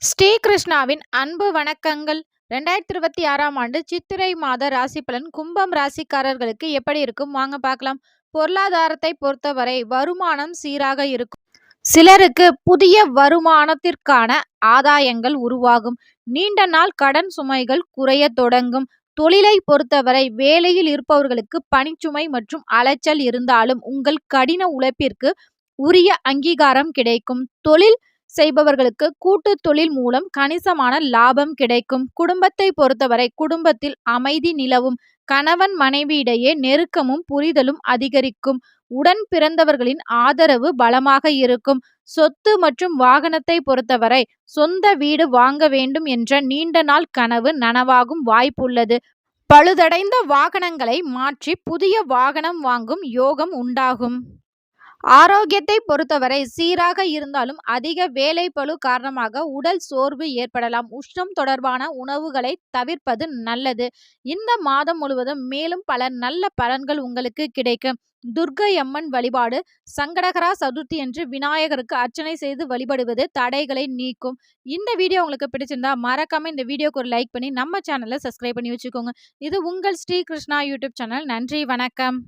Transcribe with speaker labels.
Speaker 1: ஸ்ரீ கிருஷ்ணாவின் அன்பு வணக்கங்கள். 2026ஆம் ஆண்டு சித்திரை மாத ராசி பலன் கும்பம் ராசிக்காரர்களுக்கு எப்படி இருக்கும் வாங்க பார்க்கலாம். பொருளாதாரத்தை பொறுத்தவரை வருமானம் சீராக இருக்கும். சிலருக்கு புதிய வருமானத்திற்கான ஆதாயங்கள் உருவாகும். நீண்ட நாள் கடன் சுமைகள் குறைய தொடங்கும். தொழிலை பொறுத்தவரை வேலையில் இருப்பவர்களுக்கு பணிச்சுமை மற்றும் அலைச்சல் இருந்தாலும் உங்கள் கடின உழைப்பிற்கு உரிய அங்கீகாரம் கிடைக்கும். தொழில் செய்பவர்களுக்கு கூட்டு தொழில் மூலம் கணிசமான லாபம் கிடைக்கும். குடும்பத்தை பொறுத்தவரை குடும்பத்தில் அமைதி நிலவும். கணவன் மனைவியிடையே நெருக்கமும் புரிதலும் அதிகரிக்கும். உடன் பிறந்தவர்களின் ஆதரவு பலமாக இருக்கும். சொத்து மற்றும் வாகனத்தை பொறுத்தவரை சொந்த வீடு வாங்க வேண்டும் என்ற நீண்ட நாள் கனவு நனவாகும் வாய்ப்புள்ளது. பழுதடைந்த வாகனங்களை மாற்றி புதிய வாகனம் வாங்கும் யோகம் உண்டாகும். ஆரோக்கியத்தை பொறுத்தவரை சீராக இருந்தாலும் அதிக வேலைப்பளு காரணமாக உடல் சோர்வு ஏற்படலாம். உஷ்ணம் தொடர்பான உணவுகளை தவிர்ப்பது நல்லது. இந்த மாதம் முழுவதும் மேலும் பல நல்ல பலன்கள் உங்களுக்கு கிடைக்கும். துர்க்கை அம்மன் வழிபாடு. சங்கடகரா சதுர்த்தி என்று விநாயகருக்கு அர்ச்சனை செய்து வழிபடுவது தடைகளை நீக்கும். இந்த வீடியோ உங்களுக்கு பிடிச்சிருந்தா மறக்காம இந்த வீடியோக்கு ஒரு லைக் பண்ணி நம்ம சேனலை சப்ஸ்கிரைப் பண்ணி வச்சுக்கோங்க. இது உங்கள் ஸ்ரீ கிருஷ்ணா யூடியூப் சேனல். நன்றி, வணக்கம்.